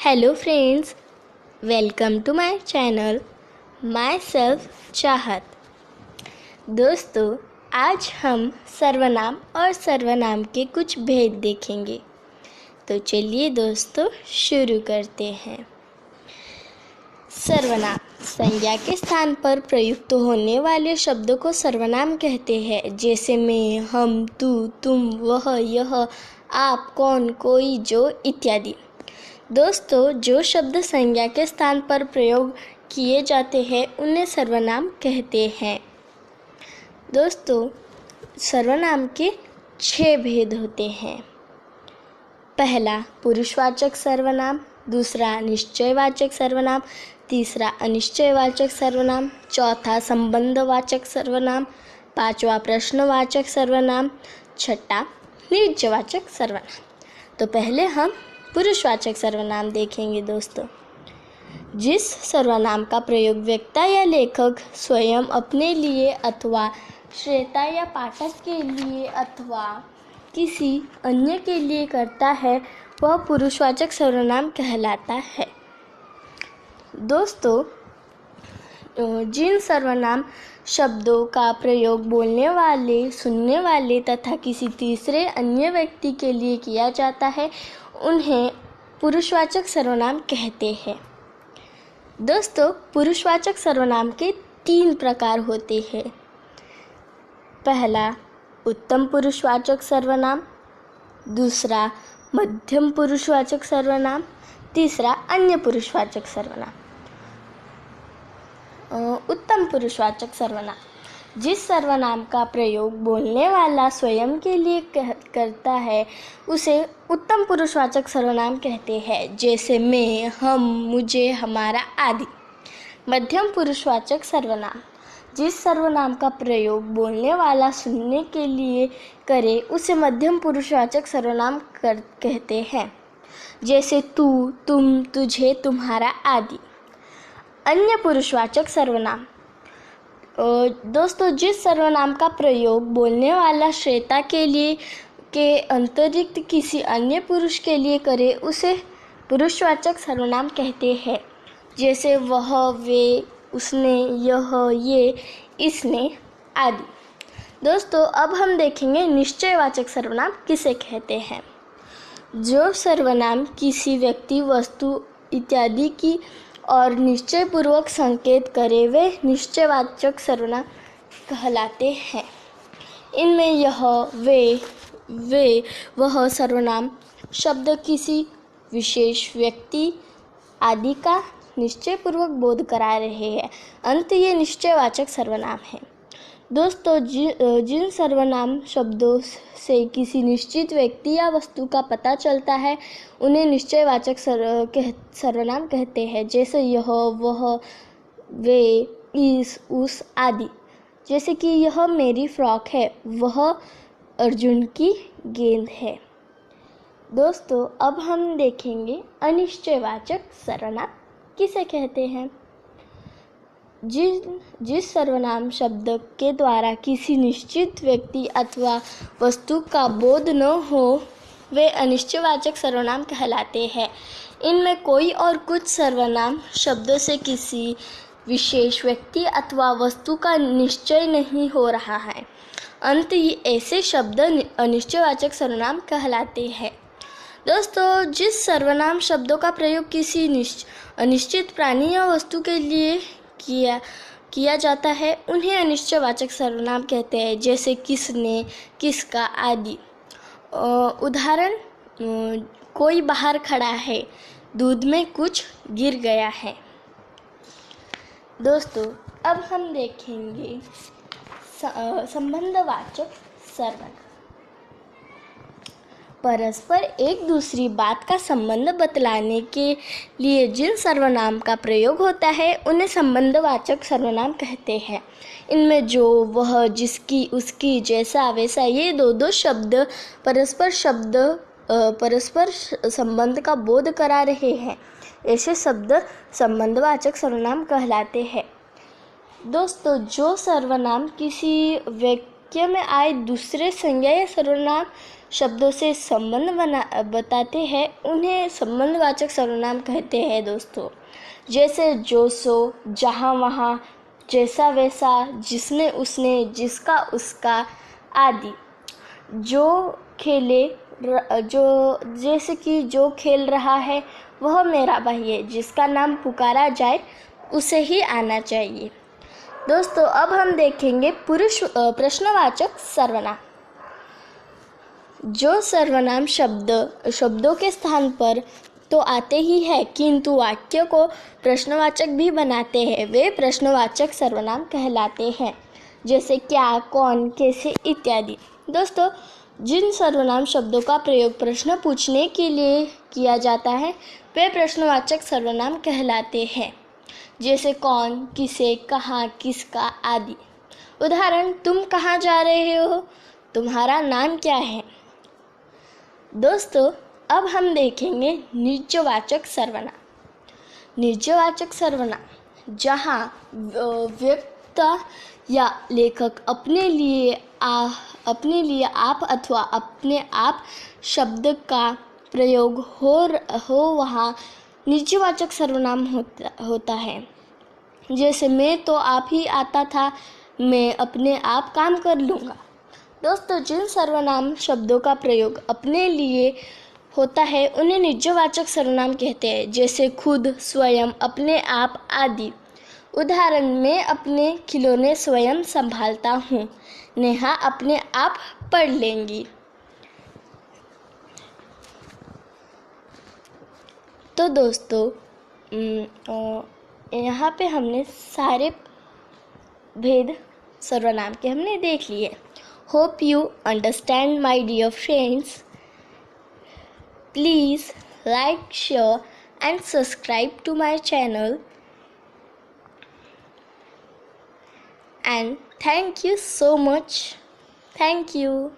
Hello friends, welcome to my channel my self Chahat. दोस्तों, आज हम सर्वनाम और सर्वनाम के कुछ भेद देखेंगे। तो चलिए दोस्तों शुरू करते हैं। सर्वनाम संज्ञा के स्थान पर प्रयुक्त होने वाले शब्दों को सर्वनाम कहते हैं, जैसे मैं, हम, तू, तुम, वह, यह, आप, कौन, कोई, जो इत्यादि। दोस्तों, जो शब्द संज्ञा के स्थान पर प्रयोग किए जाते हैं उन्हें सर्वनाम कहते हैं। दोस्तों, सर्वनाम के 6 भेद होते हैं। पहला पुरुषवाचक सर्वनाम, दूसरा निश्चयवाचक सर्वनाम, तीसरा अनिश्चयवाचक सर्वनाम, चौथा संबंधवाचक सर्वनाम, पांचवा प्रश्नवाचक सर्वनाम, छठा निजवाचक सर्वनाम। तो पहले हम पुरुषवाचक सर्वनाम देखेंगे। दोस्तों, जिस सर्वनाम का प्रयोग वक्ता या लेखक स्वयं अपने लिए अथवा श्रोता या पाठक के लिए अथवा किसी अन्य के लिए करता है वह पुरुषवाचक सर्वनाम कहलाता है। दोस्तों, जिन सर्वनाम शब्दों का प्रयोग बोलने वाले, सुनने वाले तथा किसी तीसरे अन्य व्यक्ति के लिए किया जाता है उन्हें पुरुषवाचक सर्वनाम कहते हैं। दोस्तों, पुरुषवाचक सर्वनाम के 3 प्रकार होते हैं। पहला उत्तम पुरुषवाचक सर्वनाम, दूसरा मध्यम पुरुषवाचक सर्वनाम, तीसरा अन्य पुरुषवाचक सर्वनाम। उत्तम पुरुषवाचक सर्वनाम जिस सर्वनाम का प्रयोग बोलने वाला स्वयं के लिए करता है उसे उत्तम पुरुषवाचक सर्वनाम कहते हैं, जैसे मैं, हम, मुझे, हमारा आदि। मध्यम पुरुषवाचक सर्वनाम जिस सर्वनाम का प्रयोग बोलने वाला सुनने के लिए करे उसे मध्यम पुरुषवाचक सर्वनाम कहते हैं, जैसे तू, तुम, तुझे, तुम्हारा आदि। अन्य पुरुषवाचक सर्वनाम दोस्तों, जिस सर्वनाम का प्रयोग बोलने वाला श्रोता के लिए के अतिरिक्त किसी अन्य पुरुष के लिए करे उसे पुरुषवाचक सर्वनाम कहते हैं, जैसे वह, वे, उसने, यह, ये, इसने आदि। दोस्तों, अब हम देखेंगे निश्चयवाचक सर्वनाम किसे कहते हैं। जो सर्वनाम किसी व्यक्ति, वस्तु इत्यादि की और निश्चयपूर्वक संकेत करे वे निश्चयवाचक सर्वनाम कहलाते हैं। इनमें यह, वे, वह सर्वनाम शब्द किसी विशेष व्यक्ति आदि का निश्चयपूर्वक बोध करा रहे हैं, अंत ये निश्चयवाचक सर्वनाम है। दोस्तों, जिन सर्वनाम शब्दों से किसी निश्चित व्यक्ति या वस्तु का पता चलता है उन्हें निश्चयवाचक सर्वनाम कहते हैं, जैसे यह, वह, वे, इस, उस आदि। जैसे कि यह मेरी फ्रॉक है, वह अर्जुन की गेंद है। दोस्तों, अब हम देखेंगे अनिश्चयवाचक सर्वनाम किसे कहते हैं। जिस सर्वनाम शब्द के द्वारा किसी निश्चित व्यक्ति अथवा वस्तु का बोध न हो वे अनिश्चयवाचक सर्वनाम कहलाते हैं। इनमें कोई और कुछ सर्वनाम शब्दों से किसी विशेष व्यक्ति अथवा वस्तु का निश्चय नहीं हो रहा है, अंत ऐसे शब्द अनिश्चयवाचक सर्वनाम कहलाते हैं। दोस्तों, जिस सर्वनाम शब्दों का प्रयोग किसी अनिश्चित प्राणी या वस्तु के लिए किया जाता है उन्हें अनिश्चयवाचक सर्वनाम कहते हैं, जैसे किसने, किसका आदि। उदाहरण, कोई बाहर खड़ा है, दूध में कुछ गिर गया है। दोस्तों, अब हम देखेंगे संबंधवाचक सर्वनाम। परस्पर एक दूसरी बात का संबंध बतलाने के लिए जिन सर्वनाम का प्रयोग होता है उन्हें संबंधवाचक सर्वनाम कहते हैं। इनमें जो, वह, जिसकी, उसकी, जैसा, वैसा ये दो शब्द परस्पर संबंध का बोध करा रहे हैं, ऐसे शब्द संबंधवाचक सर्वनाम कहलाते हैं। दोस्तों, जो सर्वनाम किसी वाक्य में आए दूसरे संज्ञा या सर्वनाम शब्दों से संबंध बताते हैं उन्हें संबंधवाचक सर्वनाम कहते हैं दोस्तों। जैसे जो सो, जहाँ वहाँ, जैसा वैसा, जिसने उसने, जिसका उसका आदि। जो खेले जैसे कि जो खेल रहा है वह मेरा भाई है, जिसका नाम पुकारा जाए उसे ही आना चाहिए। दोस्तों अब हम देखेंगे प्रश्नवाचक सर्वनाम। जो सर्वनाम शब्दों के स्थान पर तो आते ही है किंतु वाक्य को प्रश्नवाचक भी बनाते हैं, वे प्रश्नवाचक सर्वनाम कहलाते हैं। जैसे क्या, कौन, कैसे इत्यादि। दोस्तों जिन सर्वनाम शब्दों का प्रयोग प्रश्न पूछने के लिए किया जाता है वे प्रश्नवाचक सर्वनाम कहलाते हैं। जैसे कौन, किसे, कहाँ, किसका आदि। उदाहरण, तुम कहाँ जा रहे हो, तुम्हारा नाम क्या है। दोस्तों अब हम देखेंगे निजवाचक सर्वनाम। निजवाचक सर्वनाम जहाँ वक्ता या लेखक अपने लिए आप अथवा अपने आप शब्द का प्रयोग हो वहाँ निजवाचक सर्वनाम होता है। जैसे मैं तो आप ही आता था, मैं अपने आप काम कर लूँगा। दोस्तों जिन सर्वनाम शब्दों का प्रयोग अपने लिए होता है उन्हें निजवाचक सर्वनाम कहते हैं। जैसे खुद, स्वयं, अपने आप आदि। उदाहरण, मैं अपने खिलौने स्वयं संभालता हूँ, नेहा अपने आप पढ़ लेंगी। तो दोस्तों यहाँ पे हमने सारे भेद सर्वनाम के हमने देख लिए। Hope you understand my dear friends. Please like, share and subscribe to my channel. And thank you so much. Thank you.